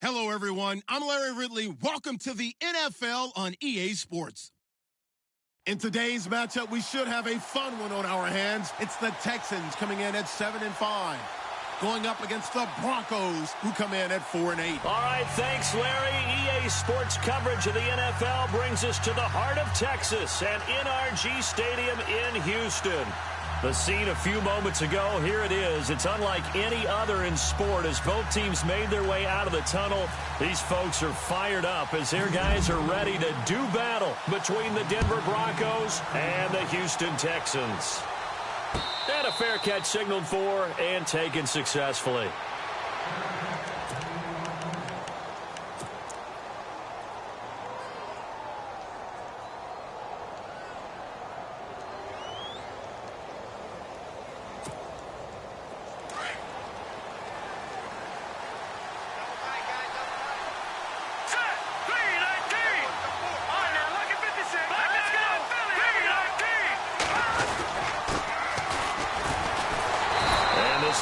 Hello, everyone. I'm Larry Ridley. Welcome to the NFL on EA Sports. In today's matchup, we should have a fun one on our hands. It's the Texans coming in at 7-5, going up against the Broncos, who come in at 4-8. All right, thanks, Larry. EA Sports coverage of the NFL brings us to the heart of Texas at NRG Stadium in Houston. The scene a few moments ago, here it is. It's unlike any other in sport as both teams made their way out of the tunnel. These folks are fired up as their guys are ready to do battle between the Denver Broncos and the Houston Texans. And a fair catch signaled for and taken successfully.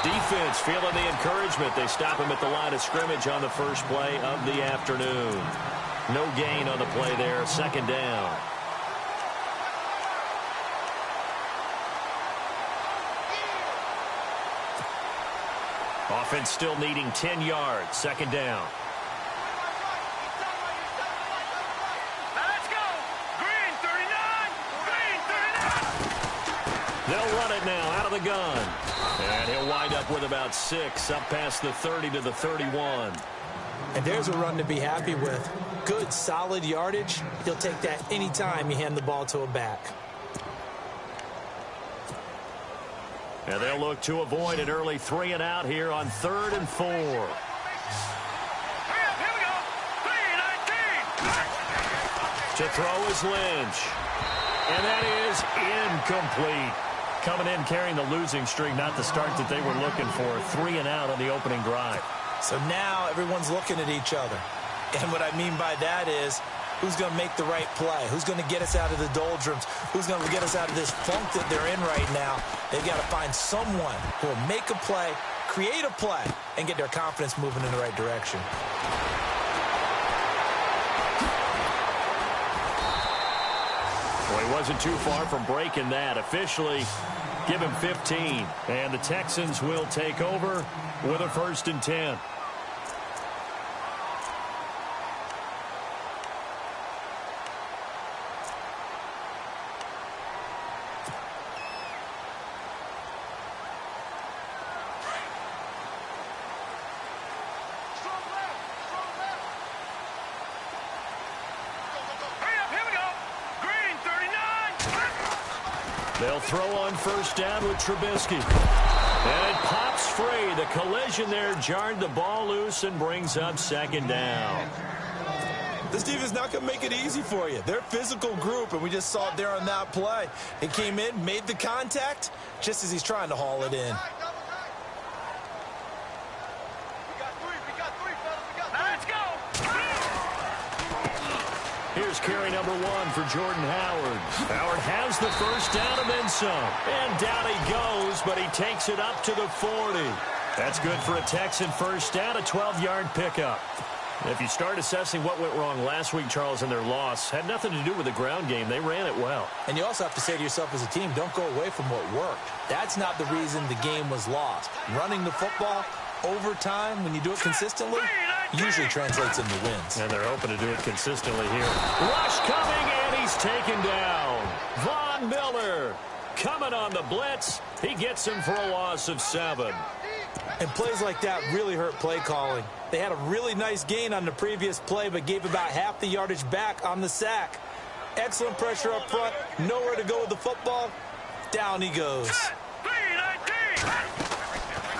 Defense feeling the encouragement. They stop him at the line of scrimmage on the first play of the afternoon. No gain on the play there. Second down. Offense still needing 10 yards. Second down. They'll run it now out of the gun. And he'll wind up with about 6, up past the 30 to the 31. And there's a run to be happy with. Good, solid yardage. He'll take that anytime you hand the ball to a back. And they'll look to avoid an early 3 and out here on 3rd and 4. To throw is Lynch. And that is incomplete. Coming in carrying the losing streak, not the start that they were looking for. 3 and out on the opening drive. So now everyone's looking at each other. And what I mean by that is, who's going to make the right play? Who's going to get us out of the doldrums? Who's going to get us out of this funk that they're in right now? They've got to find someone who will make a play, create a play, and get their confidence moving in the right direction. Well, he wasn't too far from breaking that. Officially, give him 15. And the Texans will take over with a 1st and 10. They'll throw on 1st down with Trubisky. And it pops free. The collision there jarred the ball loose and brings up 2nd down. This defense not going to make it easy for you. They're a physical group, and we just saw it there on that play. He came in, made the contact, just as he's trying to haul it in. Here's carry number 1 for Jordan Howard. Howard has the 1st down and then some. And down he goes, but he takes it up to the 40. That's good for a Texan 1st down, a 12-yard pickup. If you start assessing what went wrong last week, Charles, in their loss, had nothing to do with the ground game. They ran it well. And you also have to say to yourself as a team, don't go away from what worked. That's not the reason the game was lost. Running the football over time, when you do it consistently, usually translates into wins. And they're hoping to do it consistently here. Rush coming, and he's taken down. Von Miller coming on the blitz. He gets him for a loss of 7. And plays like that really hurt play calling. They had a really nice gain on the previous play, but gave about half the yardage back on the sack. Excellent pressure up front. Nowhere to go with the football. Down he goes.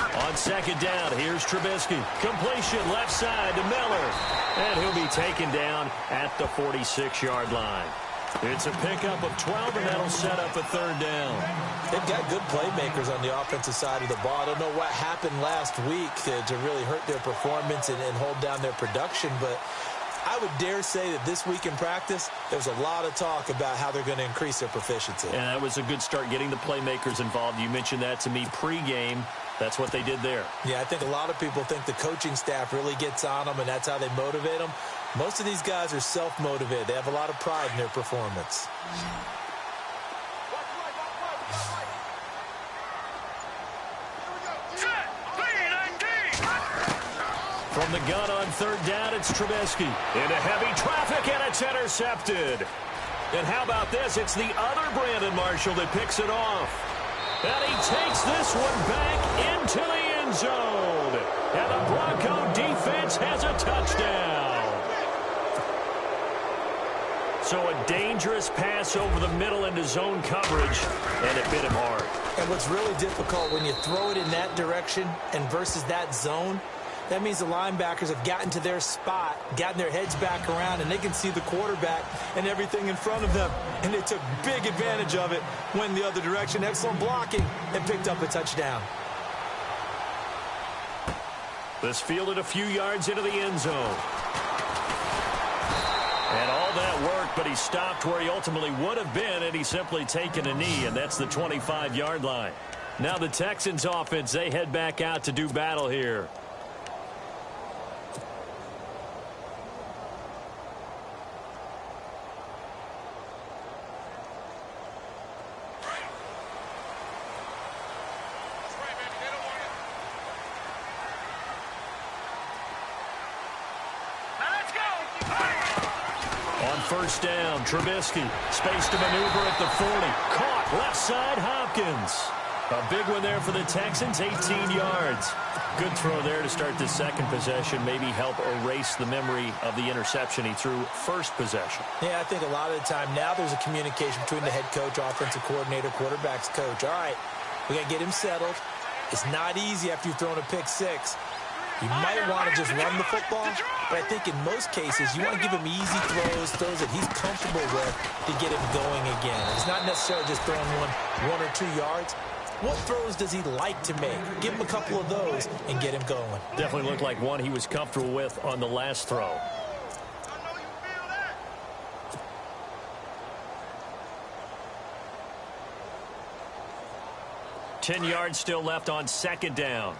On 2nd down, here's Trubisky. Completion left side to Miller. And he'll be taken down at the 46-yard line. It's a pickup of 12, and that'll set up a 3rd down. They've got good playmakers on the offensive side of the ball. I don't know what happened last week to really hurt their performance and hold down their production, but I would dare say that this week in practice, there's a lot of talk about how they're going to increase their proficiency. And that was a good start getting the playmakers involved. You mentioned that to me pregame. That's what they did there. Yeah, I think a lot of people think the coaching staff really gets on them, and that's how they motivate them. Most of these guys are self-motivated. They have a lot of pride in their performance. From the gun on third down, it's Trubisky. Into heavy traffic, and it's intercepted. And how about this? It's the other Brandon Marshall that picks it off. And he takes this one back into the end zone. And the Bronco defense has a touchdown. So a dangerous pass over the middle into zone coverage, and it bit him hard. And what's really difficult when you throw it in that direction and versus that zone, that means the linebackers have gotten to their spot, gotten their heads back around, and they can see the quarterback and everything in front of them. And they took big advantage of it, went the other direction, excellent blocking, and picked up a touchdown. This fielded a few yards into the end zone. And all that work, but he stopped where he ultimately would have been, and he's simply taken a knee, and that's the 25-yard line. Now the Texans offense, they head back out to do battle here. First down, Trubisky. Space to maneuver at the 40. Caught left side, Hopkins. A big one there for the Texans, 18 yards. Good throw there to start the second possession. Maybe help erase the memory of the interception he threw first possession. Yeah, I think a lot of the time now there's a communication between the head coach, offensive coordinator, quarterback's coach. All right, we got to get him settled. It's not easy after you've thrown a pick six. You might want to just run the football, but I think in most cases you want to give him easy throws that he's comfortable with to get him going again. It's not necessarily just throwing one or 2 yards. What throws does he like to make? Give him a couple of those and get him going. Definitely looked like one he was comfortable with on the last throw. Ten yards still left on second down.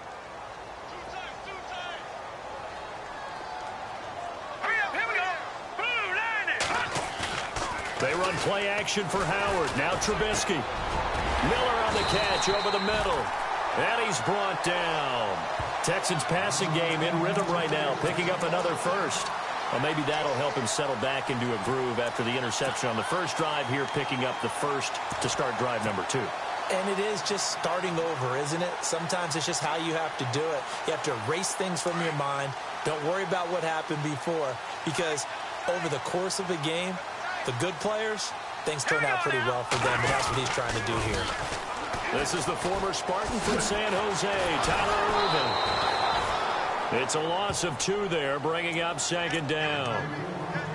They run play action for Howard. Now Trubisky. Miller on the catch over the middle. And he's brought down. Texans passing game in rhythm right now, picking up another first. Well, maybe that'll help him settle back into a groove after the interception on the first drive here, picking up the first to start drive number 2. And it is just starting over, isn't it? Sometimes it's just how you have to do it. You have to erase things from your mind. Don't worry about what happened before, because over the course of a game, the good players, things turn out pretty well for them, and that's what he's trying to do here. This is the former Spartan from San Jose, Tyler Ervin. It's a loss of 2 there, bringing up second down.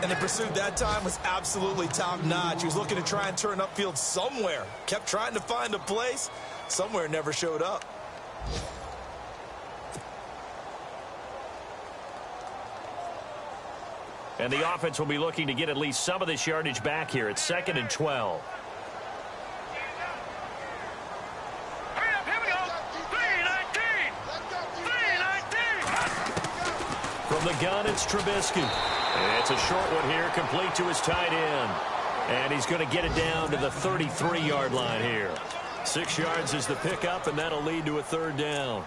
And the pursuit that time was absolutely top-notch. He was looking to try and turn upfield somewhere. Kept trying to find a place. Somewhere never showed up. And the offense will be looking to get at least some of this yardage back here. It's 2nd and 12. From the gun, it's Trubisky. It's a short one here, complete to his tight end. And he's going to get it down to the 33-yard line here. 6 yards is the pickup, and that'll lead to a third down.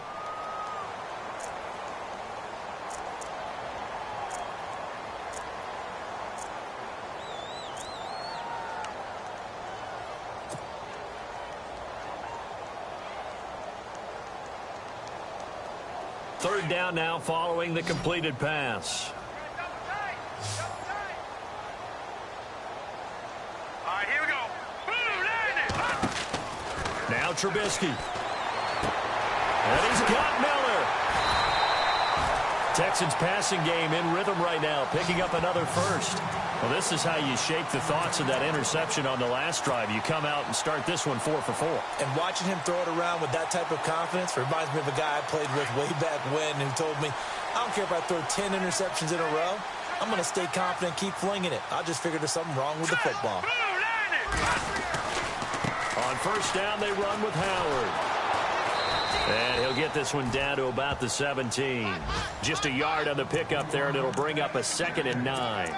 Third down now following the completed pass. All right, here we go. Now Trubisky. And he's got Miller. Texans passing game in rhythm right now, picking up another first. Well, this is how you shake the thoughts of that interception on the last drive. You come out and start this one 4 for 4. And watching him throw it around with that type of confidence reminds me of a guy I played with way back when who told me, I don't care if I throw 10 interceptions in a row. I'm going to stay confident, keep flinging it. I just figured there's something wrong with the football. On first down, they run with Howard. And They'll get this one down to about the 17. Just a yard on the pickup there, and it'll bring up a 2nd and 9.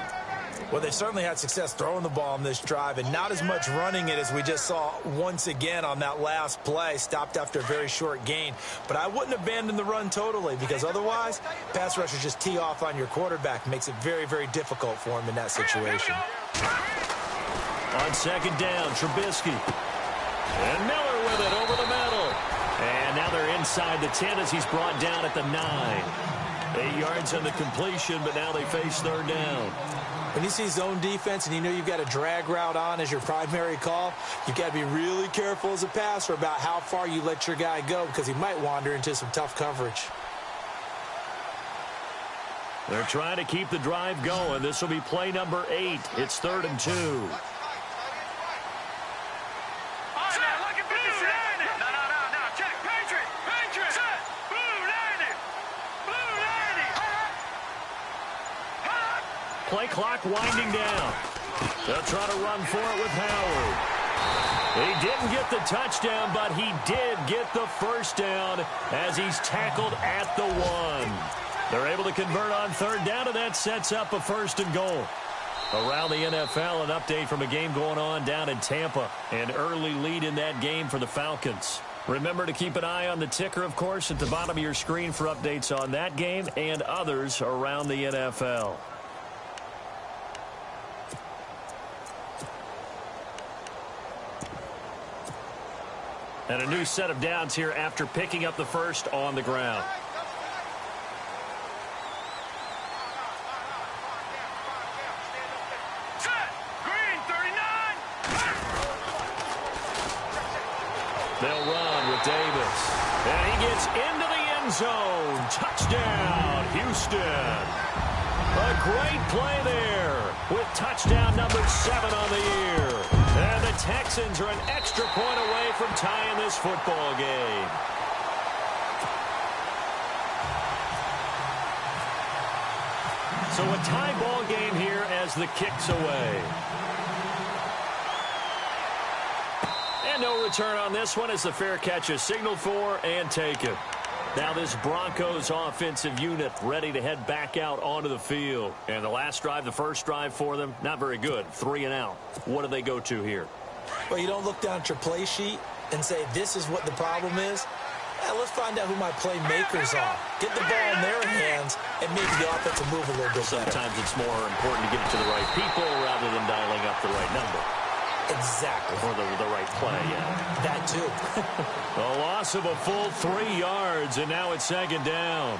Well, they certainly had success throwing the ball on this drive and not as much running it as we just saw once again on that last play. Stopped after a very short gain. But I wouldn't abandon the run totally because otherwise, pass rushers just tee off on your quarterback. Makes it very, very difficult for him in that situation. On 2nd down, Trubisky. And Miller with it over the middle. And now they're inside the 10 as he's brought down at the 9. 8 yards on the completion, but now they face 3rd down. When you see zone defense and you know you've got a drag route on as your primary call, you've got to be really careful as a passer about how far you let your guy go because he might wander into some tough coverage. They're trying to keep the drive going. This will be play number 8. It's 3rd and 2. Play clock winding down. They'll try to run for it with Howard. He didn't get the touchdown, but he did get the 1st down as he's tackled at the 1. They're able to convert on 3rd down, and that sets up a 1st and goal. Around the NFL, an update from a game going on down in Tampa. An early lead in that game for the Falcons. Remember to keep an eye on the ticker, of course, at the bottom of your screen for updates on that game and others around the NFL. And a new set of downs here after picking up the 1st on the ground. Green, 39. They'll run with Davis. And he gets into the end zone. Touchdown, Houston. A great play there with touchdown number 7 on the year. And the Texans are an extra point away from tying this football game. So a tie ball game here as the kick's away. And no return on this one as the fair catch is signaled for and taken. Now this Broncos offensive unit ready to head back out onto the field. And the last drive, the first drive for them, not very good. 3 and out. What do they go to here? Well, you don't look down at your play sheet and say, this is what the problem is. Let's find out who my playmakers are. Get the ball in their hands and maybe the offense will move a little bit better. Sometimes it's more important to get it to the right people rather than dialing up the right number. Exactly. Or the right play, yeah. That too. A loss of a full 3 yards, and now it's 2nd down.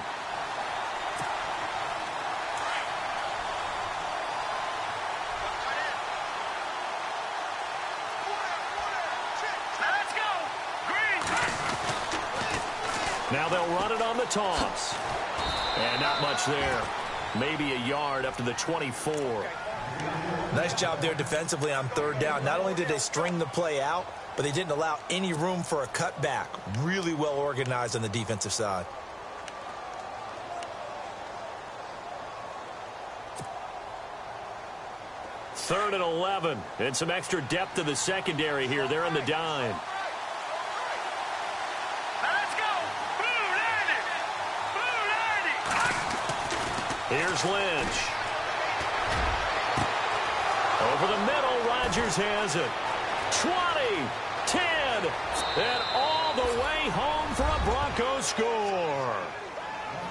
Let's go. Green. Now they'll run it on the toss. And not much there. Maybe a yard up to the 24. Nice job there defensively on 3rd down. Not only did they string the play out, but they didn't allow any room for a cutback. Really well organized on the defensive side. Third and 11. And some extra depth to the secondary here. They're in the dime. Let's go. Blue 90. Blue 90. Here's Lynch. Over the middle, Rodgers has it. 20, 10, and all the way home for a Broncos score.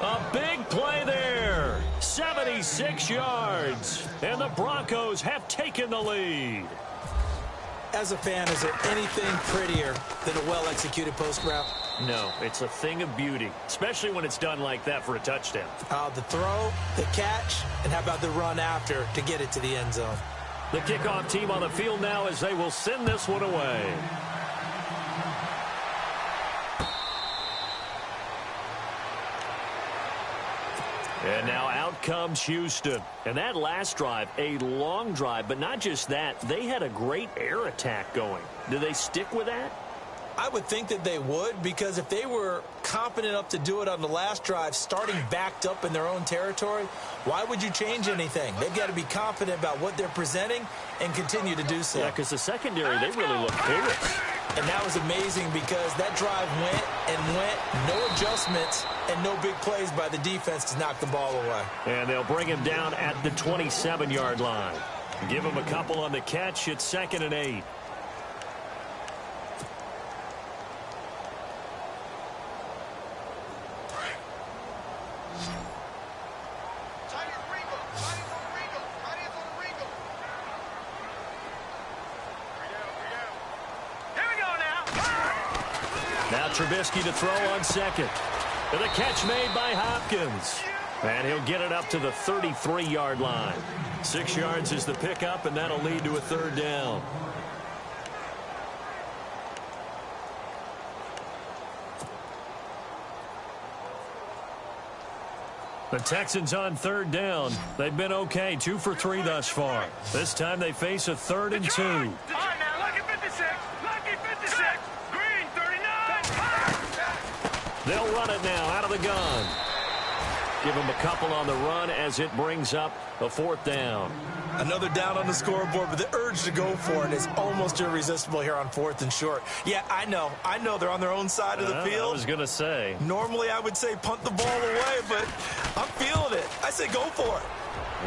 A big play there. 76 yards. And the Broncos have taken the lead. As a fan, is there anything prettier than a well-executed post route? No, it's a thing of beauty, especially when it's done like that for a touchdown. The throw, the catch, and how about the run after to get it to the end zone? The kickoff team on the field now as they will send this one away. And now out comes Houston. And that last drive, a long drive, but not just that. They had a great air attack going. Do they stick with that? I would think that they would, because if they were confident enough to do it on the last drive, starting backed up in their own territory, why would you change anything? They've got to be confident about what they're presenting and continue to do so. Yeah, because the secondary, they really look porous. And that was amazing because that drive went and went, no adjustments and no big plays by the defense to knock the ball away. And they'll bring him down at the 27-yard line. Give him a couple on the catch. It's 2nd and 8. Now Trubisky to throw on 2nd. And the catch made by Hopkins. And he'll get it up to the 33-yard line. 6 yards is the pickup, and that'll lead to a 3rd down. The Texans on 3rd down. They've been okay, 2 for 3 thus far. This time they face a 3rd and 2. All right, now, lucky 56. Lucky 56. Green, 39. They'll run it now out of the gun. Give him a couple on the run as it brings up a 4th down. Another down on the scoreboard, but the urge to go for it is almost irresistible here on 4th and short. Yeah, I know they're on their own side of the field. I was going to say. Normally I would say punt the ball away, but I'm feeling it. I say go for it.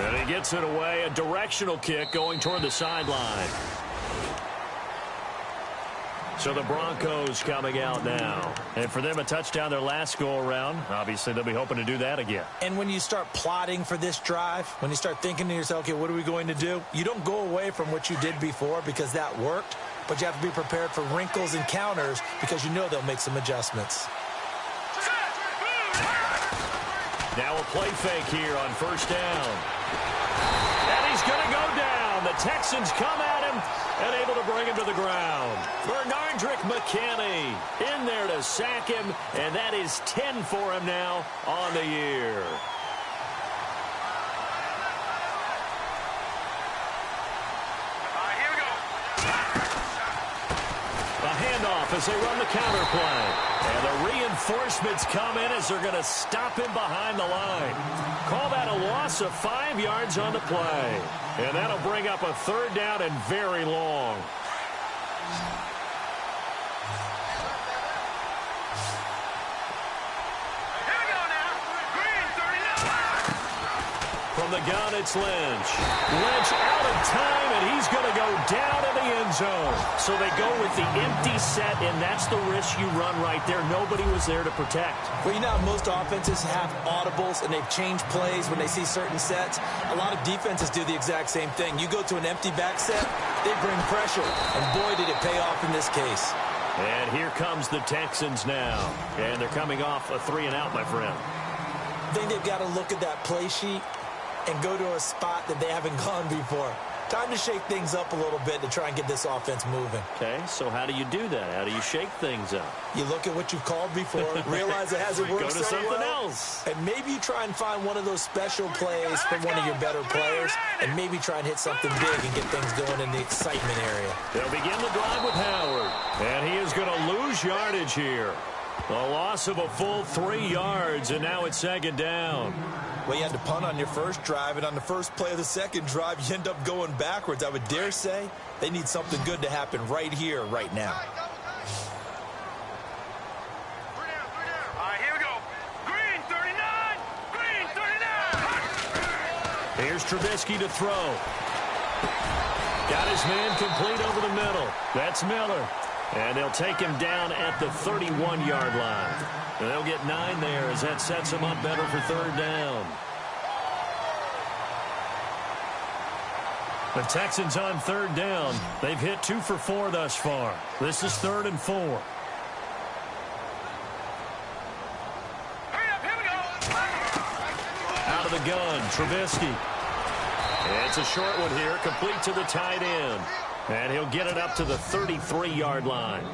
And he gets it away, a directional kick going toward the sideline. So the Broncos coming out now. And for them, a touchdown their last go-around. Obviously, they'll be hoping to do that again. And when you start plotting for this drive, when you start thinking to yourself, okay, what are we going to do? You don't go away from what you did before because that worked, but you have to be prepared for wrinkles and counters because you know they'll make some adjustments. Now a play fake here on 1st down. And he's going to go down. The Texans come at him and able to bring him to the ground. Bernardrick McKinney in there to sack him, and that is 10 for him now on the year. Here we go. A handoff as they run the counter play. And the reinforcements come in as they're going to stop him behind the line. Call that a loss of 5 yards on the play. And that'll bring up a 3rd down and very long. Here we go now. Green, 39. From the gun, it's Lynch. Lynch out of time, and he's going to go down in the end zone. So they go with the empty set, and that's the risk you run right there. Nobody was there to protect. Well, you know, most offenses have audibles, and they've changed plays when they see certain sets. A lot of defenses do the exact same thing. You go to an empty back set, they bring pressure, and boy, did it pay off in this case. And here comes the Texans now. And they're coming off a 3-and-out, my friend. I think they've got to look at that play sheet and go to a spot that they haven't gone before. Time to shake things up a little bit to try and get this offense moving. Okay, so how do you do that? How do you shake things up? You look at what you've called before, realize it hasn't worked Go to so something well, else. and maybe you try and find one of those special plays from one of your better players, and maybe try and hit something big and get things going in the excitement area. They'll begin the drive with Howard, and he is going to lose yardage here. A loss of a full 3 yards, and now it's 2nd down. Well, you had to punt on your first drive, and on the first play of the second drive, you end up going backwards. I would dare say they need something good to happen right here, right now. All right, here we go. Green, 39. Green, 39. Here's Trubisky to throw. Got his man complete over the middle. That's Miller. And they'll take him down at the 31-yard line. And they'll get 9 there as that sets him up better for 3rd down. The Texans on 3rd down. They've hit 2 for 4 thus far. This is 3rd and 4. Hurry up, here we go. Out of the gun, Trubisky. It's a short one here, complete to the tight end. And he'll get it up to the 33-yard line.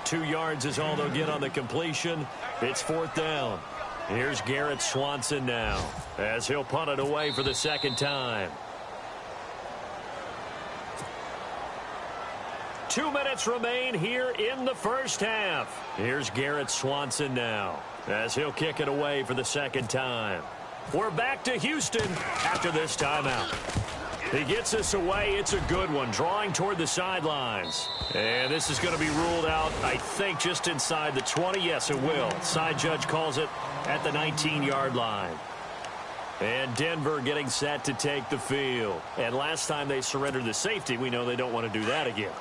2 yards is all they'll get on the completion. It's 4th down. Here's Garrett Swanson now as he'll punt it away for the 2nd time. 2 minutes remain here in the first half. Here's Garrett Swanson now as he'll kick it away for the 2nd time. We're back to Houston after this timeout. He gets this away. It's a good one, drawing toward the sidelines. And this is going to be ruled out, I think, just inside the 20. Yes, it will. Side judge calls it at the 19-yard line. And Denver getting set to take the field. And last time they surrendered the safety, we know they don't want to do that again.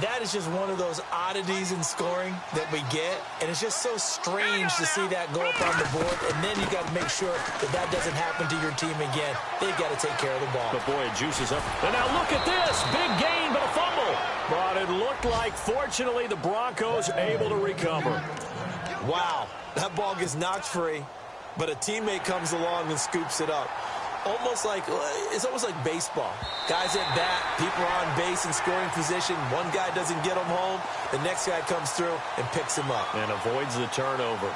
That is just one of those oddities in scoring that we get, and it's just so strange to see that go up on the board, and then you got to make sure that that doesn't happen to your team again. They've got to take care of the ball. But boy, it juices up. And now look at this. Big gain, but a fumble. But it looked like, fortunately, the Broncos able to recover. Wow, that ball gets knocked free, but a teammate comes along and scoops it up. It's almost like baseball. Guys at bat, people are on base in scoring position. One guy doesn't get them home. The next guy comes through and picks him up. And avoids the turnover.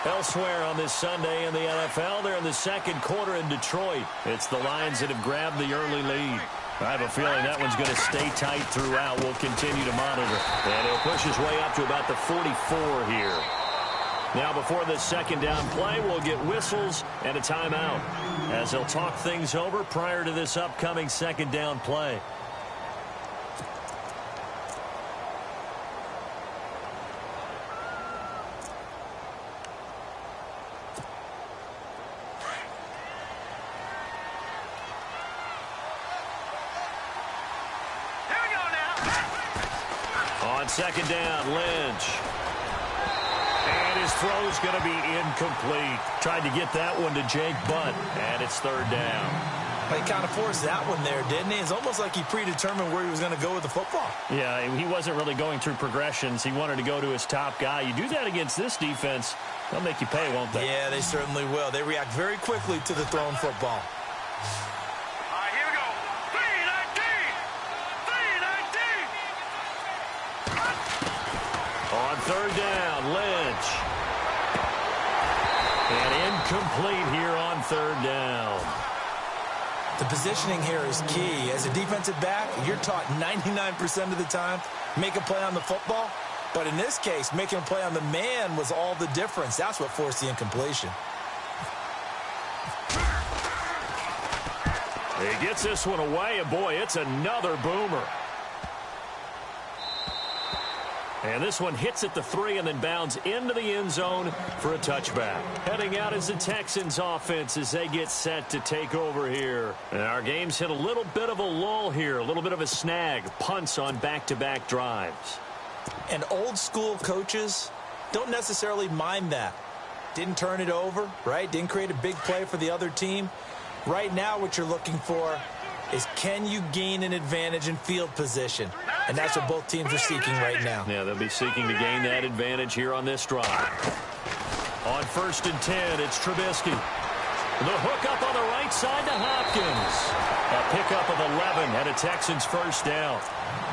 Elsewhere on this Sunday in the NFL, they're in the second quarter in Detroit. It's the Lions that have grabbed the early lead. I have a feeling that one's going to stay tight throughout. We'll continue to monitor. And he'll push his way up to about the 44 here. Now, before this second down play, we'll get whistles and a timeout as they'll talk things over prior to this upcoming second down play. Here we go now. On second down, Lynch. And his throw's going to be incomplete. Tried to get that one to Jake Butt, and it's third down. He kind of forced that one there, didn't he? It's almost like he predetermined where he was going to go with the football. Yeah, he wasn't really going through progressions. He wanted to go to his top guy. You do that against this defense, they'll make you pay, won't they? Yeah, they certainly will. They react very quickly to the thrown football. All right, here we go. 3-19. On third down, Lynch. And incomplete here on third down. The positioning here is key. As a defensive back, you're taught 99% of the time, make a play on the football. But in this case, making a play on the man was all the difference. That's what forced the incompletion. He gets this one away, and boy, it's another boomer. And this one hits at the 3 and then bounds into the end zone for a touchback. Heading out is the Texans offense as they get set to take over here. And our game's hit a little bit of a lull here, a little bit of a snag. Punts on back-to-back drives. And old school coaches don't necessarily mind that. Didn't turn it over, right? Didn't create a big play for the other team. Right now what you're looking for is, can you gain an advantage in field position? And that's what both teams are seeking right now. Yeah, they'll be seeking to gain that advantage here on this drive. On 1st and 10, it's Trubisky. The hook up on the right side to Hopkins. A pickup of 11 and a Texans first down.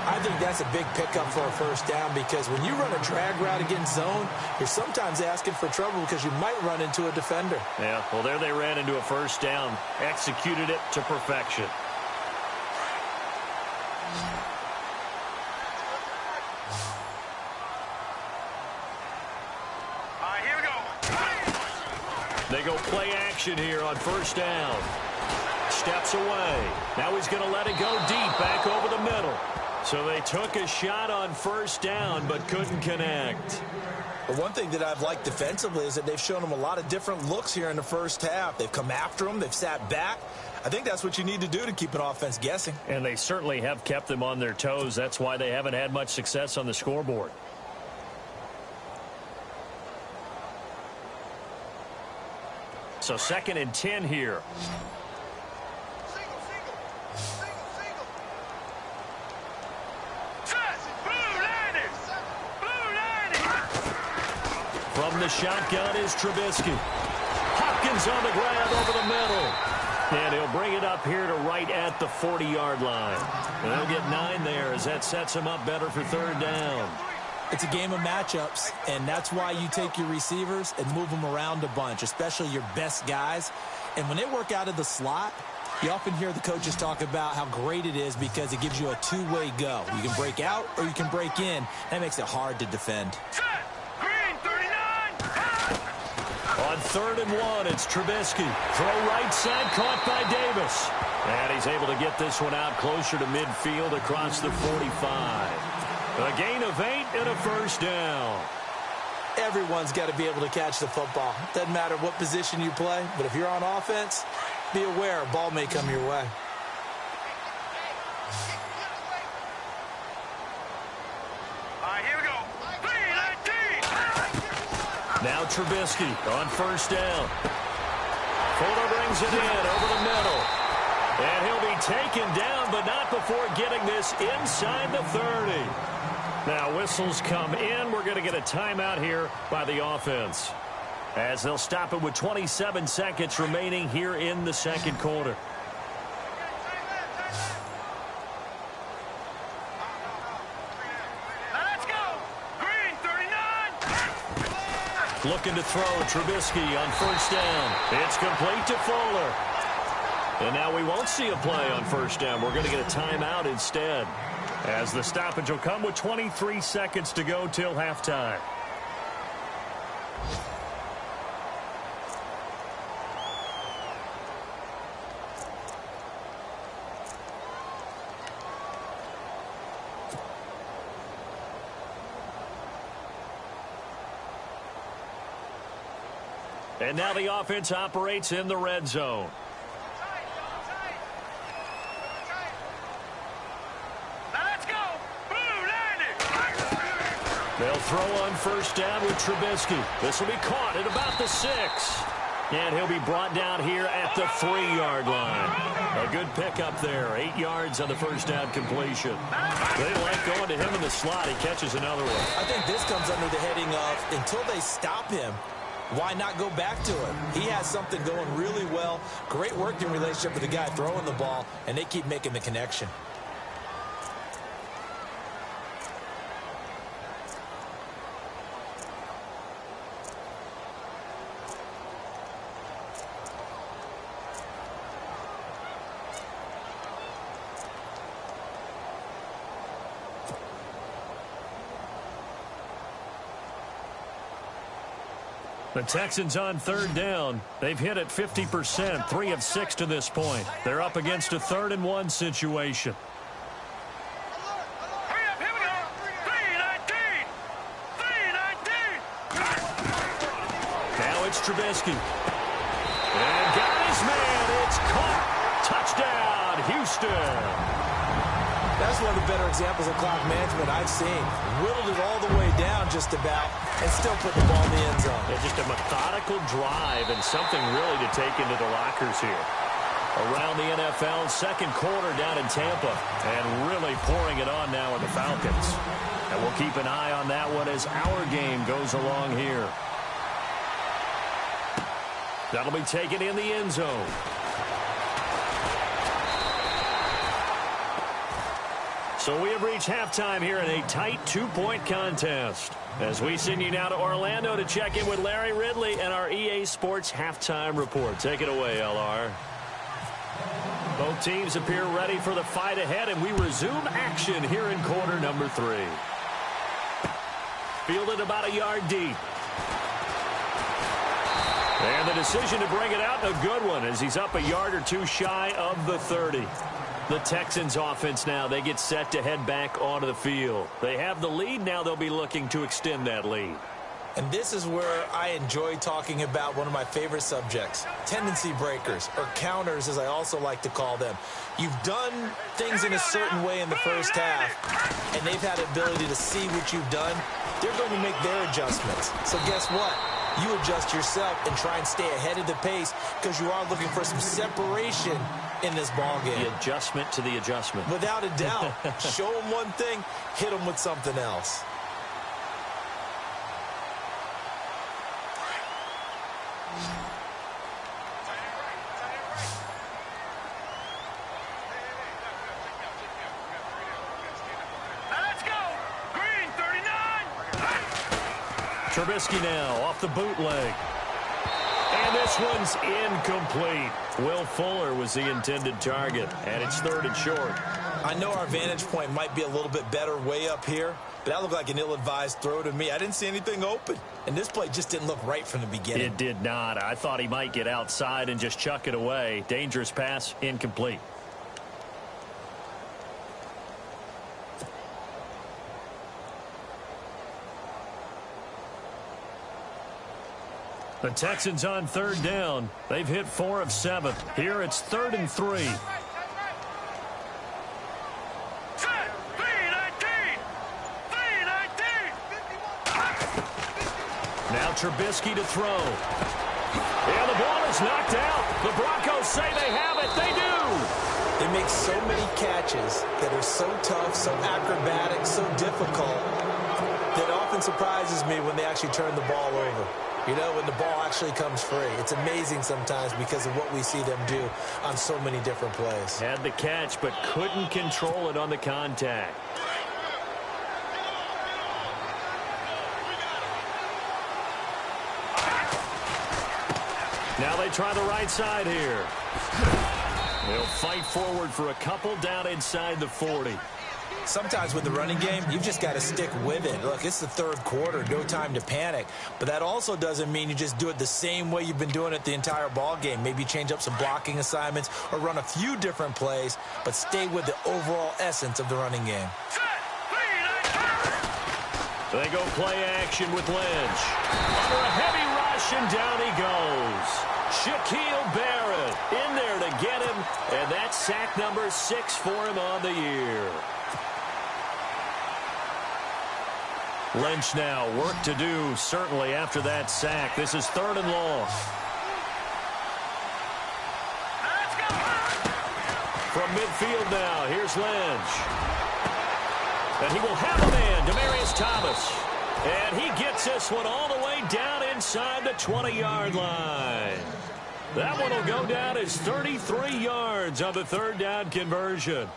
I think that's a big pickup for a first down, because when you run a drag route against zone, you're sometimes asking for trouble because you might run into a defender. Yeah, well, there they ran into a first down. Executed it to perfection. They go play action here on first down. Steps away. Now he's going to let it go deep back over the middle. So they took a shot on first down but couldn't connect. But one thing that I've liked defensively is that they've shown them a lot of different looks here in the first half. They've come after them. They've sat back. I think that's what you need to do to keep an offense guessing. And they certainly have kept them on their toes. That's why they haven't had much success on the scoreboard. So 2nd and 10 here. From the shotgun is Trubisky. Hopkins on the grab over the middle. And he'll bring it up here to right at the 40-yard line. And they'll get 9 there as that sets him up better for third down. It's a game of matchups, and that's why you take your receivers and move them around a bunch, especially your best guys. And when they work out of the slot, you often hear the coaches talk about how great it is because it gives you a two-way go. You can break out or you can break in. That makes it hard to defend. On On 3rd and 1, it's Trubisky. Throw right side, caught by Davis. And he's able to get this one out closer to midfield across the 45. A gain of 8 and a first down. Everyone's got to be able to catch the football. Doesn't matter what position you play, but if you're on offense, be aware a ball may come your way. Here we go. 3-19. Now Trubisky on 1st down. Fuller brings it in over the middle. And he'll be taken down, but not before getting this inside the 30. Now whistles come in. We're going to get a timeout here by the offense, as they'll stop it with 27 seconds remaining here in the 2nd quarter. Let's go. Green 39. Looking to throw. Trubisky on 1st down. It's complete to Fuller. And now we won't see a play on 1st down. We're going to get a timeout instead, as the stoppage will come with 23 seconds to go till halftime. And now the offense operates in the red zone. They'll throw on 1st down with Trubisky. This will be caught at about the 6. And he'll be brought down here at the 3-yard line. A good pickup there. 8 yards on the 1st down completion. They like going to him in the slot. He catches another one. I think this comes under the heading of, until they stop him, why not go back to him? He has something going really well. Great working relationship with the guy throwing the ball, and they keep making the connection. The Texans on 3rd down. They've hit it 50%, 3 of 6 to this point. They're up against a 3rd and 1 situation. Hurry up, here we go. 3-19. 3-19. Now it's Trubisky. And got his man. It's caught. Touchdown, Houston. That's one of the better examples of clock management I've seen. Whittled it all the way down just about and still put the ball in the end zone. Yeah, just a methodical drive and something really to take into the lockers here. Around the NFL, 2nd quarter down in Tampa, and really pouring it on now with the Falcons. And we'll keep an eye on that one as our game goes along here. That'll be taken in the end zone. So we have reached halftime here in a tight 2-point contest, as we send you now to Orlando to check in with Larry Ridley and our EA Sports halftime report. Take it away, LR. Both teams appear ready for the fight ahead, and we resume action here in quarter number 3. Fielded about a yard deep. And the decision to bring it out, a good one, as he's up a yard or two shy of the 30. The Texans offense now, they get set to head back onto the field. They have the lead. Now they'll be looking to extend that lead. And this is where I enjoy talking about one of my favorite subjects, tendency breakers, or counters as I also like to call them. You've done things in a certain way in the first half, and they've had the ability to see what you've done. They're going to make their adjustments. So guess what? You adjust yourself and try and stay ahead of the pace, because you are looking for some separation in this ball game. The adjustment to the adjustment. Without a doubt. Show them one thing, hit them with something else. Let's go. Green 39. Trubisky now off the bootleg. And this one's incomplete. Will Fuller was the intended target, and it's 3rd and short. I know our vantage point might be a little bit better way up here, but that looked like an ill-advised throw to me. I didn't see anything open, and this play just didn't look right from the beginning. It did not. I thought he might get outside and just chuck it away. Dangerous pass, incomplete. The Texans on third down. They've hit 4 of 7. Here it's 3rd and 3. Now Trubisky to throw. And the ball is knocked out. The Broncos say they have it. They do. They make so many catches that are so tough, so acrobatic, so difficult, that often surprises me when they actually turn the ball over. You know, when the ball actually comes free. It's amazing sometimes because of what we see them do on so many different plays. Had the catch, but couldn't control it on the contact. Now they try the right side here. They'll fight forward for a couple down inside the 40. Sometimes with the running game, you've just got to stick with it. Look, it's the third quarter, no time to panic. But that also doesn't mean you just do it the same way you've been doing it the entire ball game. Maybe change up some blocking assignments or run a few different plays, but stay with the overall essence of the running game. They go play action with Lynch. Under a heavy rush, and down he goes. Shaquille Barrett in there to get him, and that's sack number 6 for him on the year. Lynch now, work to do, certainly after that sack. This is 3rd and long. From midfield now, here's Lynch. And he will have a man, Demaryius Thomas. And he gets this one all the way down inside the 20-yard line. That one will go down as 33 yards on the 3rd down conversion.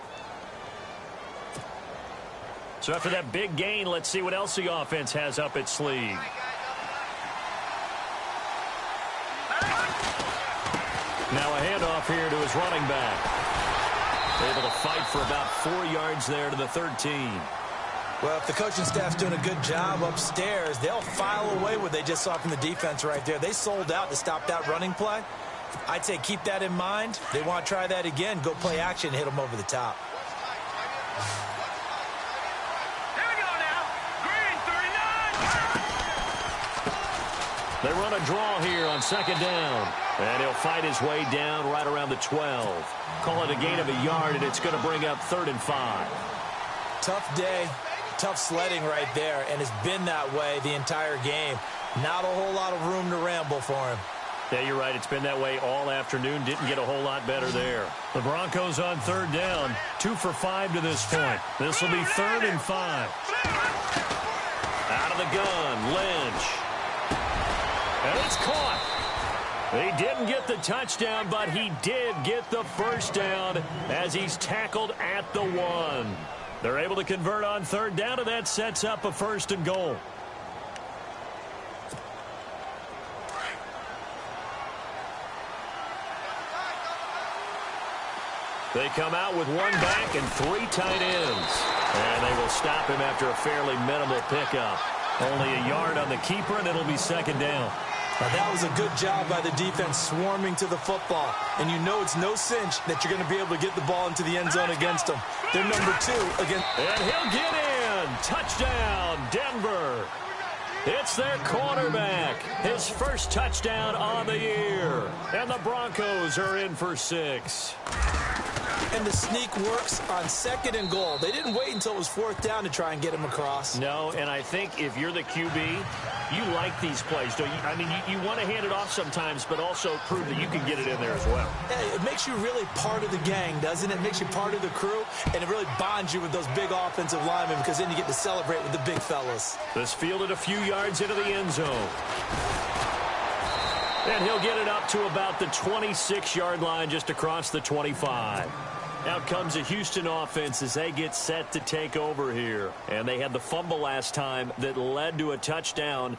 So after that big gain, let's see what else the offense has up its sleeve. Now a handoff here to his running back. Able to fight for about 4 yards there to the 13. Well, if the coaching staff's doing a good job upstairs, they'll file away what they just saw from the defense right there. They sold out to stop that running play. I'd say keep that in mind. They want to try that again. Go play action, hit them over the top. They run a draw here on 2nd down. And he'll fight his way down right around the 12. Call it a gain of a yard, and it's going to bring up 3rd and 5. Tough day, tough sledding right there, and it's been that way the entire game. Not a whole lot of room to ramble for him. Yeah, you're right. It's been that way all afternoon. Didn't get a whole lot better there. The Broncos on 3rd down. 2 for 5 to this point. This will be 3rd and 5. Out of the gun, Lynch. And it's caught. He didn't get the touchdown, but he did get the first down as he's tackled at the 1. They're able to convert on 3rd down, and that sets up a 1st and goal. They come out with 1 back and 3 tight ends. And they will stop him after a fairly minimal pickup. Only a yard on the keeper, and it'll be 2nd down. Now, that was a good job by the defense swarming to the football. And you know it's no cinch that you're going to be able to get the ball into the end zone against them. They're number 2 against. And he'll get in. Touchdown, Denver. It's their quarterback. His first touchdown on the year. And the Broncos are in for 6. And the sneak works on 2nd and goal. They didn't wait until it was 4th down to try and get him across. No, and I think if you're the QB, you like these plays, don't you? I mean, you want to hand it off sometimes, but also prove that you can get it in there as well. Yeah, it makes you really part of the gang, doesn't it? It makes you part of the crew, and it really bonds you with those big offensive linemen because then you get to celebrate with the big fellas. This fielded a few yards into the end zone. And he'll get it up to about the 26-yard line just across the 25. Out comes the Houston offense as they get set to take over here. And they had the fumble last time that led to a touchdown.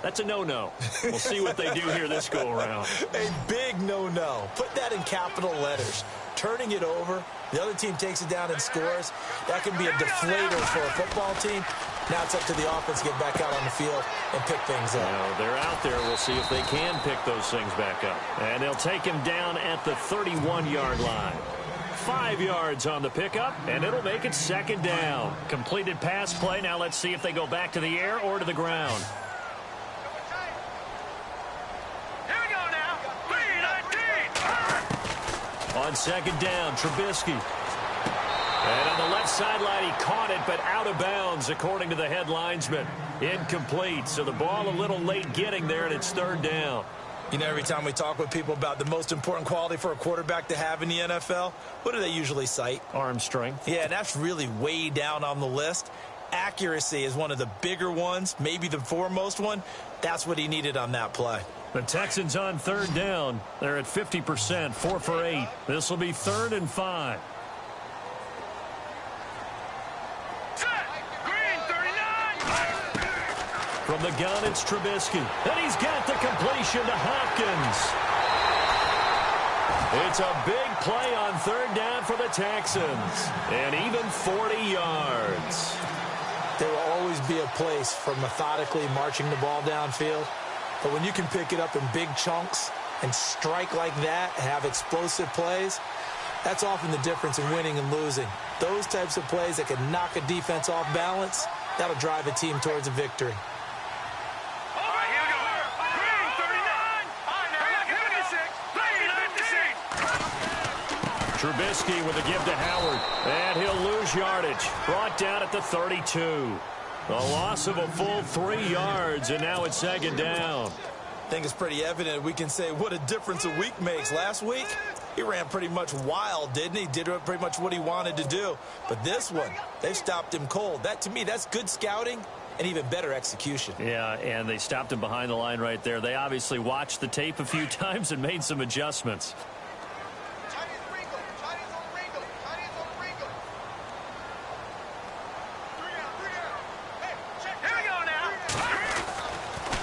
That's a no-no. We'll see what they do here this go-around. A big no-no. Put that in capital letters. Turning it over, the other team takes it down and scores. That can be a deflator for a football team. Now it's up to the offense to get back out on the field and pick things up. Well, they're out there. We'll see if they can pick those things back up. And they'll take him down at the 31-yard line. 5 yards on the pickup, and it'll make it second down. Completed pass play. Now let's see if they go back to the air or to the ground. Here we go now. 3-19. On second down, Trubisky. And on the left sideline, he caught it, but out of bounds, according to the head linesman. Incomplete, so the ball a little late getting there, and it's third down. You know, every time we talk with people about the most important quality for a quarterback to have in the NFL, what do they usually cite? Arm strength. Yeah, and that's really way down on the list. Accuracy is one of the bigger ones, maybe the foremost one. That's what he needed on that play. The Texans on third down. They're at 50%, 4 for 8. This will be 3rd and 5. From the gun, it's Trubisky. And he's got the completion to Hopkins. It's a big play on third down for the Texans. And even 40 yards. There will always be a place for methodically marching the ball downfield. But when you can pick it up in big chunks and strike like that, have explosive plays, that's often the difference in winning and losing. Those types of plays that can knock a defense off balance, that'll drive a team towards a victory. Trubisky with a give to Howard. And he'll lose yardage. Brought down at the 32. A loss of a full 3 yards, and now it's second down. I think it's pretty evident we can say what a difference a week makes. Last week, he ran pretty much wild, didn't he? Did pretty much what he wanted to do. But this one, they've stopped him cold. That, to me, that's good scouting and even better execution. Yeah, and they stopped him behind the line right there. They obviously watched the tape a few times and made some adjustments.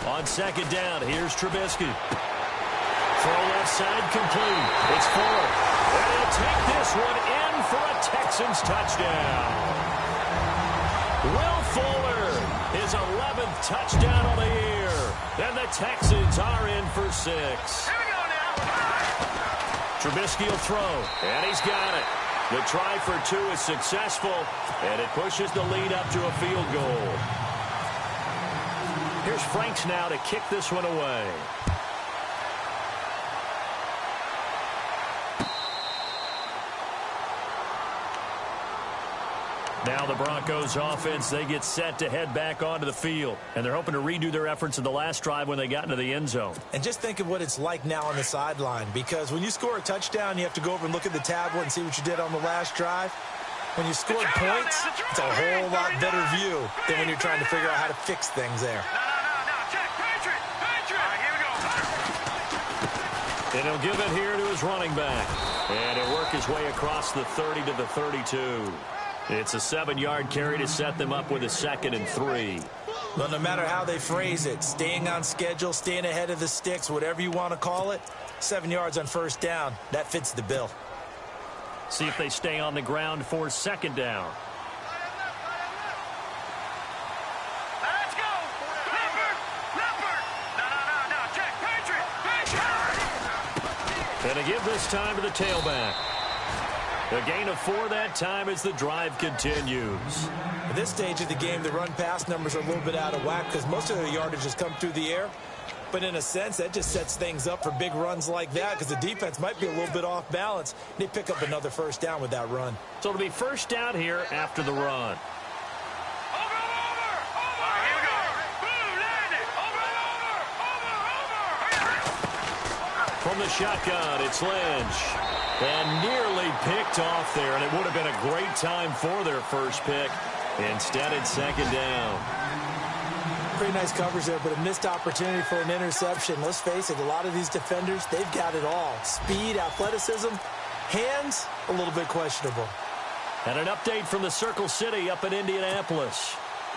On second down, here's Trubisky. Throw left side complete. It's Fuller. And he'll take this one in for a Texans touchdown. Will Fuller, his 11th touchdown of the year. And the Texans are in for 6. Here we go now. Trubisky will throw, and he's got it. The try for 2 is successful, and it pushes the lead up to a field goal. Here's Franks now to kick this one away. Now the Broncos offense, they get set to head back onto the field. And they're hoping to redo their efforts in the last drive when they got into the end zone. And just think of what it's like now on the sideline. Because when you score a touchdown, you have to go over and look at the tablet and see what you did on the last drive. When you scored points, it's a whole lot better view than when you're trying to figure out how to fix things there. And he'll give it here to his running back. And he'll work his way across the 30 to the 32. It's a 7-yard carry to set them up with a 2nd and 3. Well, no matter how they phrase it, staying on schedule, staying ahead of the sticks, whatever you want to call it, 7 yards on first down, that fits the bill. See if they stay on the ground for second down. Let's go. No. Check. Patriot. And a give this time to the tailback. A gain of 4 that time as the drive continues. At this stage of the game, the run-pass numbers are a little bit out of whack because most of their yardage has come through the air. But in a sense, that just sets things up for big runs like that because the defense might be a little bit off balance. They pick up another first down with that run. So it'll be first down here after the run. From the shotgun, it's Lynch. And nearly picked off there, and it would have been a great time for their first pick. Instead, it's second down. Pretty nice coverage there, but a missed opportunity for an interception. Let's face it, a lot of these defenders, they've got it all. Speed, athleticism, hands, a little bit questionable. And an update from the Circle City up in Indianapolis.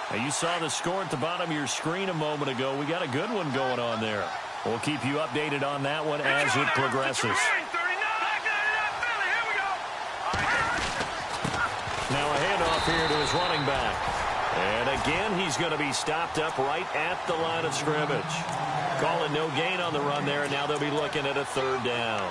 Now, you saw the score at the bottom of your screen a moment ago. We got a good one going on there. We'll keep you updated on that one as it progresses. Now a handoff here to his running back. And again, he's going to be stopped up right at the line of scrimmage. Calling no gain on the run there, and now they'll be looking at a third down.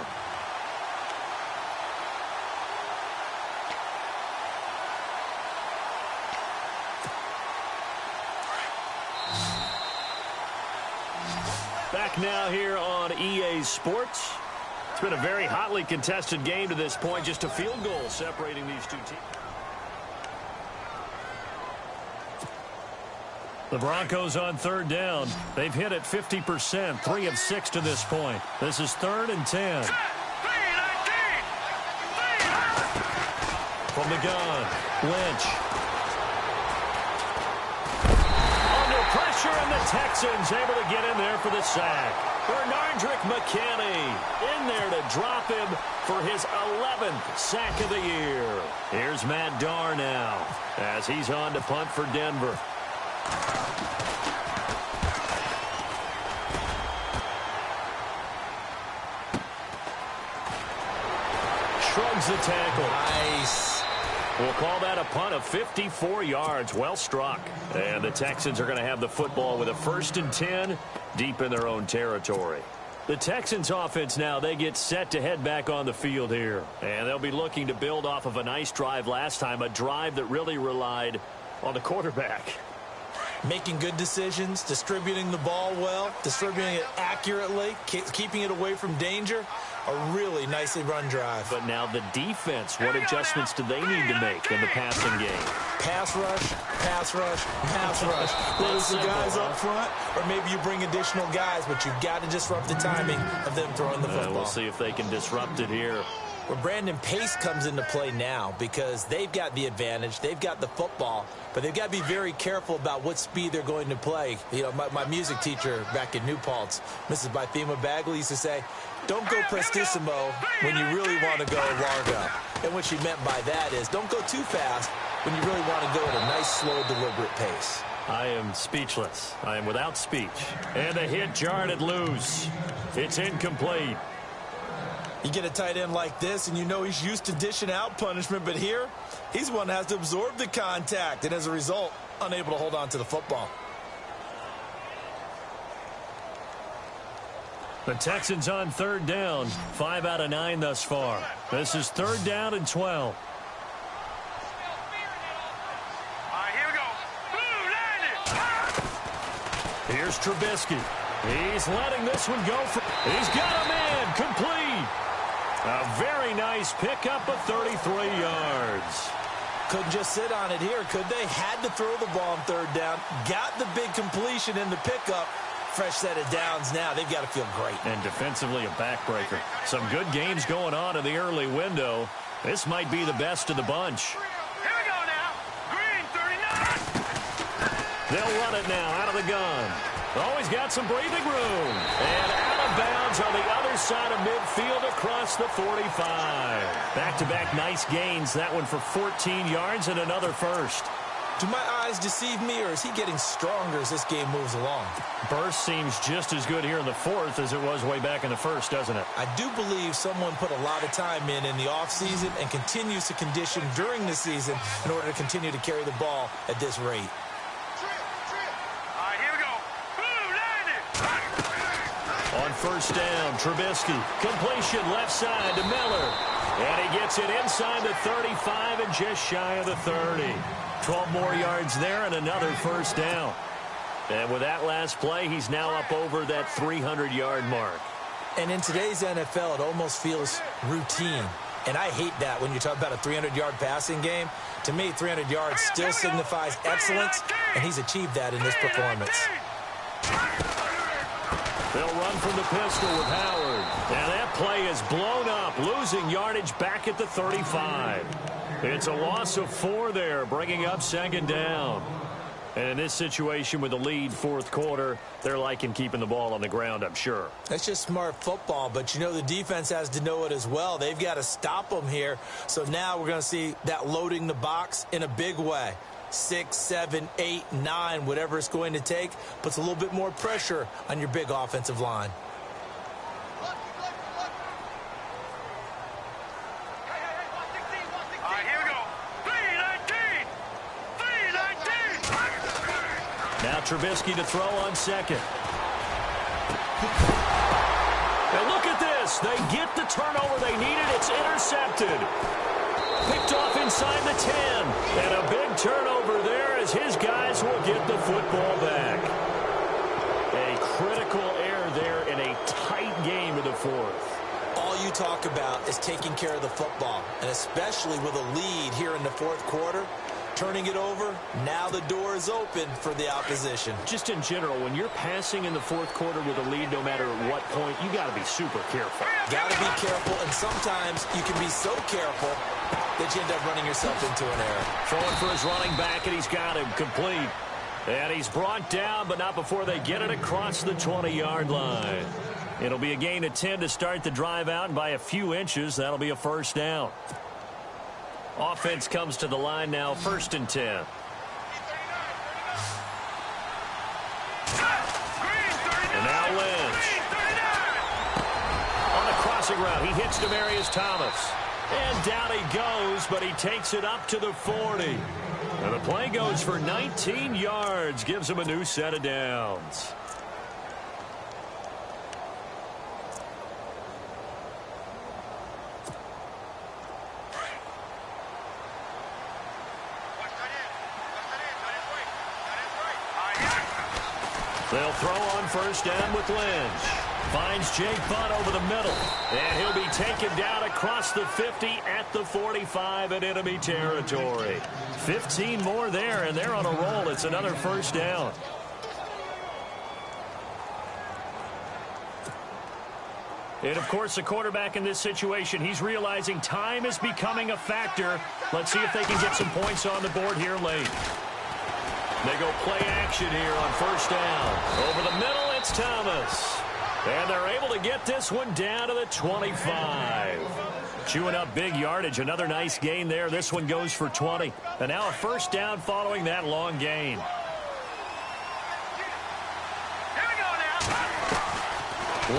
Back now here on EA Sports. It's been a very hotly contested game to this point. Just a field goal separating these two teams. The Broncos on third down. They've hit it 50%, 3 of 6 to this point. This is 3rd and 10. From the gun, Lynch. Under pressure, and the Texans able to get in there for the sack. Bernardrick McKinney in there to drop him for his 11th sack of the year. Here's Matt Darr now as he's on to punt for Denver. Shrugs the tackle. Nice. We'll call that a punt of 54 yards. Well struck. And the Texans are going to have the football with a 1st and 10 deep in their own territory. The Texans offense now, they get set to head back on the field here. And they'll be looking to build off of a nice drive last time, a drive that really relied on the quarterback. Making good decisions, distributing the ball well, distributing it accurately, keeping it away from danger. A really nicely run drive. But now the defense, what adjustments do they need to make in the passing game? Pass rush, pass rush, pass rush. Whether it's the guys up front, or maybe you bring additional guys, but you've got to disrupt the timing of them throwing the football. We'll see if they can disrupt it here. Where Brandon Pace comes into play now because they've got the advantage, they've got the football, but they've got to be very careful about what speed they're going to play. You know, my music teacher back in New Paltz, Mrs. Bythema Bagley, used to say, don't go prestissimo when you really want to go largo. And what she meant by that is don't go too fast when you really want to go at a nice, slow, deliberate pace. I am speechless. I am without speech. And a hit jarred it loose. It's incomplete. You get a tight end like this, and you know he's used to dishing out punishment, but here, he's the one that has to absorb the contact, and as a result, unable to hold on to the football. The Texans on third down, 5 out of 9 thus far. This is 3rd down and 12. All right, here we go. Blue, landed. Here's Trubisky. He's letting this one go. He's got a man complete. A very nice pickup of 33 yards. Couldn't just sit on it here, could they? Had to throw the ball on 3rd down. Got the big completion in the pickup. Fresh set of downs now. They've got to feel great. And defensively a backbreaker. Some good games going on in the early window. This might be the best of the bunch. Here we go now. Green, 39. They'll run it now out of the gun. Always got some breathing room. And out of bounds on the other side of midfield across the 45. Back-to-back nice gains. That one for 14 yards and another first. Do my eyes deceive me, or is he getting stronger as this game moves along? Burst seems just as good here in the 4th as it was way back in the 1st, doesn't it? I do believe someone put a lot of time in the offseason and continues to condition during the season in order to continue to carry the ball at this rate. All right, here we go. Blue, landed. On 1st down, Trubisky. Completion left side to Miller. And he gets it inside the 35 and just shy of the 30. 12 more yards there and another 1st down. And with that last play, he's now up over that 300-yard mark. And in today's NFL, it almost feels routine. And I hate that when you talk about a 300-yard passing game. To me, 300 yards still signifies excellence, and he's achieved that in this performance. They'll run from the pistol with Howard. And that play is blown up, losing yardage back at the 35. It's a loss of 4 there, bringing up 2nd down. And in this situation with the lead 4th quarter, they're liking keeping the ball on the ground, I'm sure. That's just smart football, but you know the defense has to know it as well. They've got to stop them here. So now we're going to see that loading the box in a big way. 6, 7, 8, 9, whatever it's going to take, puts a little bit more pressure on your big offensive line. All right, here we go. 319. 319. Now Trubisky to throw on second. And look at this. They get the turnover they needed. It's intercepted. Picked off inside the 10. And a big turnover there as his guys will get the football back. A critical error there in a tight game in the fourth. All you talk about is taking care of the football, and especially with a lead here in the fourth quarter. Turning it over, now the door is open for the opposition. Just in general, when you're passing in the fourth quarter with a lead, no matter at what point, you got to be super careful. Got to be careful, and sometimes you can be so careful that you end up running yourself into an error. Throwing for his running back, and he's got him complete. And he's brought down, but not before they get it across the 20-yard line. It'll be a gain of 10 to start the drive out, and by a few inches, that'll be a first down. Offense comes to the line now, 1st and 10. And now Lynch. On the crossing route, he hits Demaryius Thomas. And down he goes, but he takes it up to the 40. And the play goes for 19 yards, gives him a new set of downs. They'll throw on 1st down with Lynch. Finds Jake Butt over the middle. And he'll be taken down across the 50 at the 45 in enemy territory. 15 more there, and they're on a roll. It's another 1st down. And, of course, the quarterback in this situation, he's realizing time is becoming a factor. Let's see if they can get some points on the board here late. They go play action here on 1st down. Over the middle, it's Thomas. And they're able to get this one down to the 25. Chewing up big yardage. Another nice gain there. This one goes for 20. And now a 1st down following that long gain.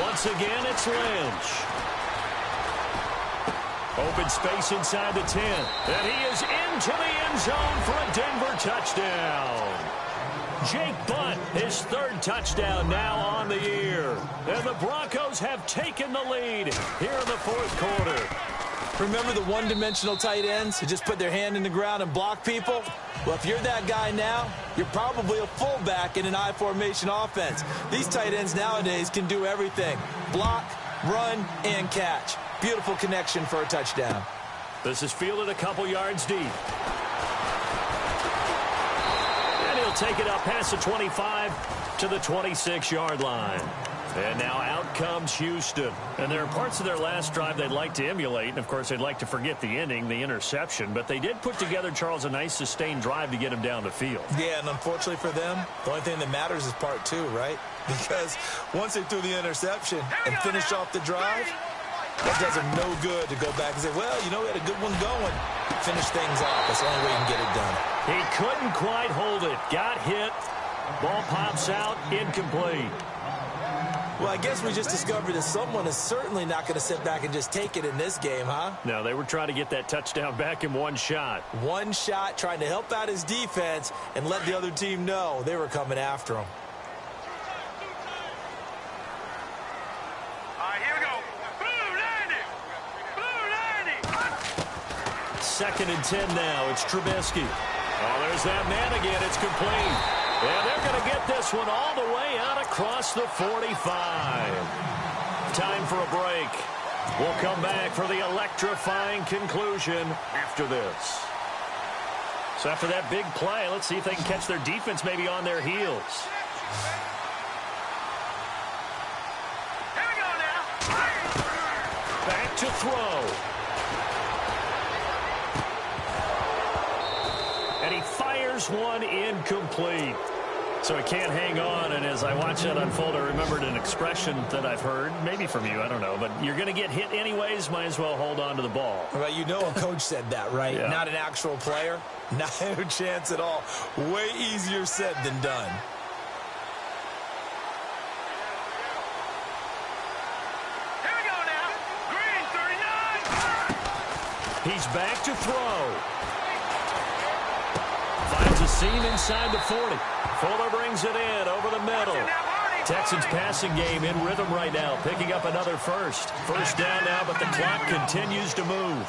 Once again, it's Lynch. Open space inside the 10. And he is into the end zone for a Denver touchdown. Jake Butt, his 3rd touchdown now on the year. And the Broncos have taken the lead here in the 4th quarter. Remember the one-dimensional tight ends who just put their hand in the ground and block people? Well, if you're that guy now, you're probably a fullback in an I-formation offense. These tight ends nowadays can do everything. Block, run, and catch. Beautiful connection for a touchdown. This is fielded a couple yards deep. And he'll take it up past the 25 to the 26-yard line. And now out comes Houston. And there are parts of their last drive they'd like to emulate. And, of course, they'd like to forget the ending, the interception. But they did put together, Charles, a nice sustained drive to get him down the field. Yeah, and unfortunately for them, the only thing that matters is part 2, right? Because once they threw the interception and finished off the drive, that does them no good to go back and say, well, you know, we had a good one going. Finish things off. That's the only way you can get it done. He couldn't quite hold it. Got hit. Ball pops out. Incomplete. Well, I guess we just discovered that someone is certainly not going to sit back and just take it in this game, huh? No, they were trying to get that touchdown back in one shot. One shot, trying to help out his defense and let the other team know they were coming after him. Here we go. Blue 90. 2nd and 10 now. It's Trubisky. Oh, there's that man again. It's complete. And they're going to get this one all the way out across the 45. Time for a break. We'll come back for the electrifying conclusion after this. So after that big play, let's see if they can catch their defense maybe on their heels. Here we go now. Back to throw. And he fires one incomplete. So he can't hang on, and as I watch that unfold, I remembered an expression that I've heard, maybe from you, I don't know, but you're going to get hit anyways, might as well hold on to the ball. Well, you know a coach said that, right? Yeah. Not an actual player. Not a chance at all. Way easier said than done. Here we go now. Green 39. He's back to throw. Finds a Seam inside the 40. Fuller brings it in over the middle. Texans passing game in rhythm right now, picking up another first. First down now, but the clock continues to move.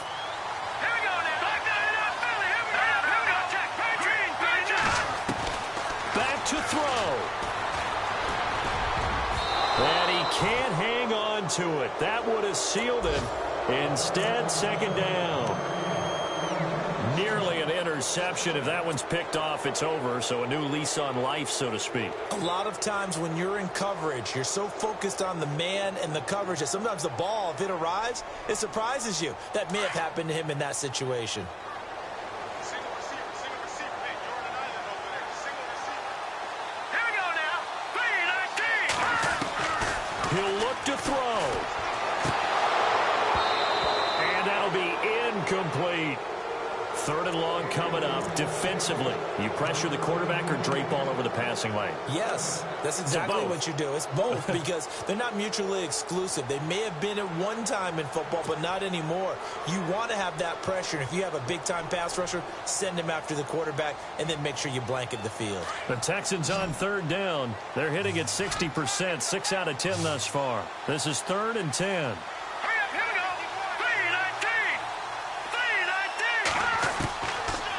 Back to throw. And he can't hang on to it. That would have sealed it. Instead, second down. Nearly an interception. If that one's picked off, it's over. So a new lease on life, so to speak. A lot of times when you're in coverage, you're so focused on the man and the coverage that sometimes the ball, if it arrives, it surprises you. That may have happened to him in that situation. He'll look to throw. And that'll be incomplete. Third and long coming up. Defensively, you pressure the quarterback or drape all over the passing lane? Yes, that's exactly what you do. It's both because they're not mutually exclusive. They may have been at one time in football, but not anymore. You want to have that pressure. And if you have a big-time pass rusher, send him after the quarterback and then make sure you blanket the field. The Texans on third down. They're hitting at 60%, 6 out of 10 thus far. This is 3rd and 10.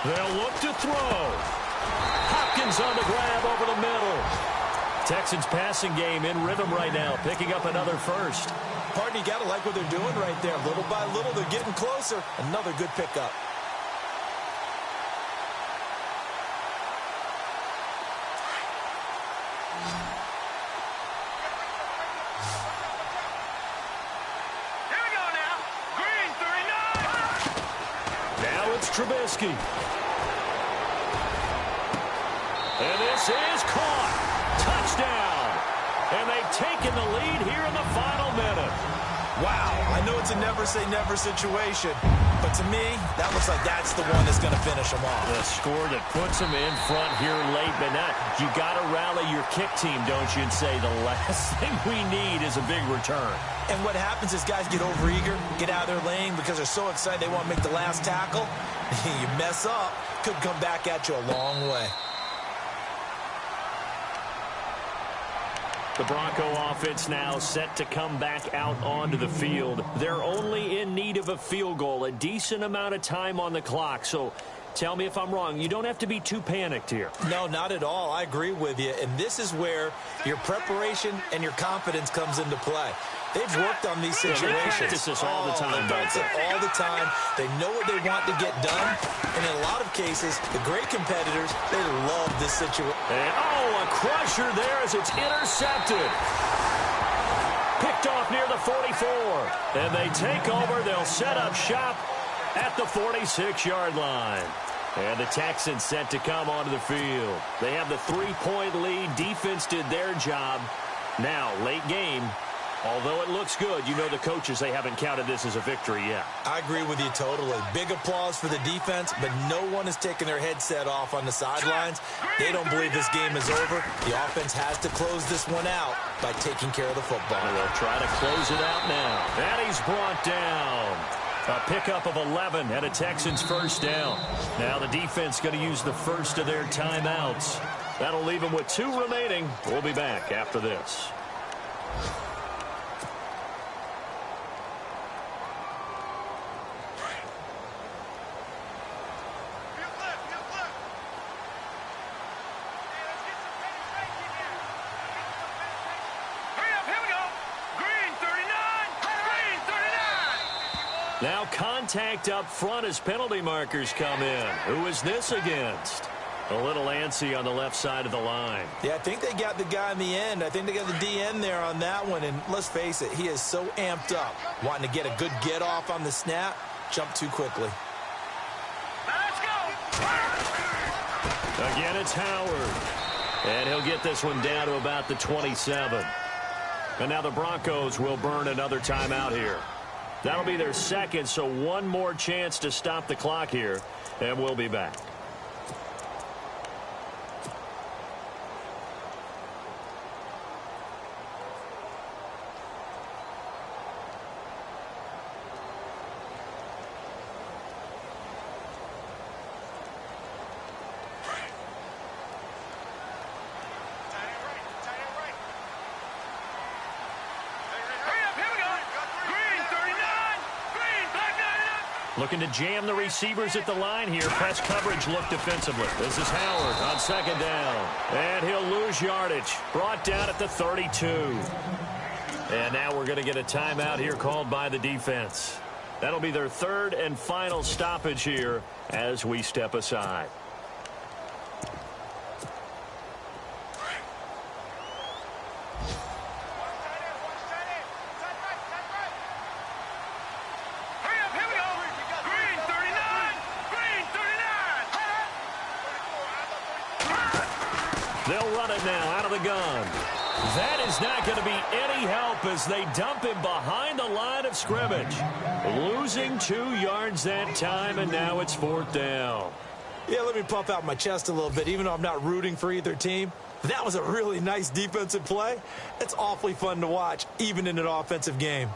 They'll look to throw. Hopkins on the grab over the middle. Texans passing game in rhythm right now, picking up another first. Pardon, you got to like what they're doing right there. Little by little, they're getting closer. Another good pickup. Here we go now. Green 39. Now it's Trubisky. And this is caught. Touchdown. And they've taken the lead here in the final minute. Wow, I know it's a never-say-never situation, but to me, that looks like that's the one that's going to finish them off. The score that puts them in front here late, but not. You got to rally your kick team, don't you, and say the last thing we need is a big return. And what happens is guys get overeager, get out of their lane because they're so excited they want to make the last tackle. You mess up, could come back at you a long way. The Bronco offense now set to come back out onto the field. They're only in need of a field goal, a decent amount of time on the clock. So tell me if I'm wrong. You don't have to be too panicked here. No, not at all. I agree with you. And this is where your preparation and your confidence comes into play. They've worked on these situations. They practice this all the time. They practice it all the time. They know what they want to get done. And in a lot of cases, the great competitors, they love this situation. And, a crusher there as it's intercepted. Picked off near the 44. And they take over. They'll set up shop at the 46-yard line. And the Texans set to come onto the field. They have the 3-point lead. Defense did their job. Now, late game. Although it looks good, you know the coaches, they haven't counted this as a victory yet. I agree with you totally. Big applause for the defense, but no one is taking their headset off on the sidelines. They don't believe this game is over. The offense has to close this one out by taking care of the football. They'll try to close it out now. And he's brought down. A pickup of 11 and a Texans first down. Now the defense going to use the first of their timeouts. That'll leave them with 2 remaining. We'll be back after this. Now contact up front as penalty markers come in. Who is this against? A little antsy on the left side of the line. Yeah, I think they got the guy in the end. I think they got the DN there on that one. And let's face it, he is so amped up. Wanting to get a good get off on the snap. Jump too quickly. Let's go. Again, it's Howard. And he'll get this one down to about the 27. And now the Broncos will burn another timeout here. That'll be their second, so one more chance to stop the clock here, and we'll be back. Looking to jam the receivers at the line here. Press coverage look defensively. This is Howard on second down. And he'll lose yardage. Brought down at the 32. And now we're going to get a timeout here called by the defense. That'll be their third and final stoppage here as we step aside. They'll run it now out of the gun. That is not going to be any help as they dump him behind the line of scrimmage. Losing 2 yards that time, and now it's 4th down. Yeah, let me puff out my chest a little bit, even though I'm not rooting for either team. That was a really nice defensive play. It's awfully fun to watch, even in an offensive game.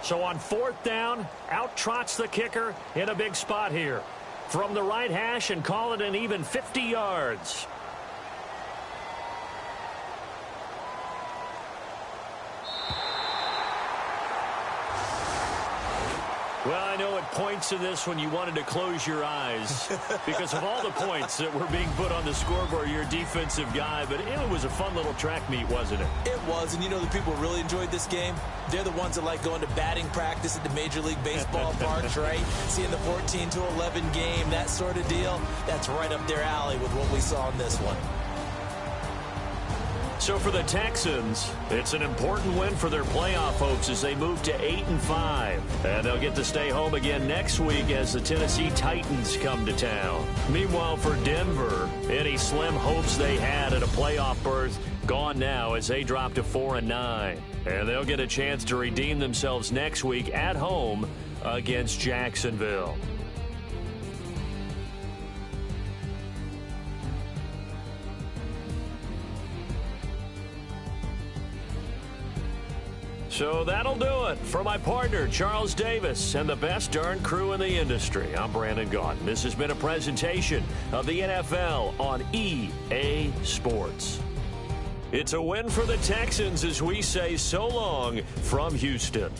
So on 4th down, out trots the kicker in a big spot here. From the right hash and call it an even 50 yards. Well, I know at points in this when you wanted to close your eyes because of all the points that were being put on the scoreboard, you're a defensive guy, but it was a fun little track meet, wasn't it? It was, and you know the people who really enjoyed this game? They're the ones that like going to batting practice at the Major League Baseball parks, right? Seeing the 14-11 game, that sort of deal. That's right up their alley with what we saw in this one. So for the Texans, it's an important win for their playoff hopes as they move to 8-5. And they'll get to stay home again next week as the Tennessee Titans come to town. Meanwhile, for Denver, any slim hopes they had at a playoff berth gone now as they drop to 4-9. And they'll get a chance to redeem themselves next week at home against Jacksonville. So that'll do it. For my partner, Charles Davis, and the best darn crew in the industry, I'm Brandon Gaudin. This has been a presentation of the NFL on EA Sports. It's a win for the Texans as we say so long from Houston.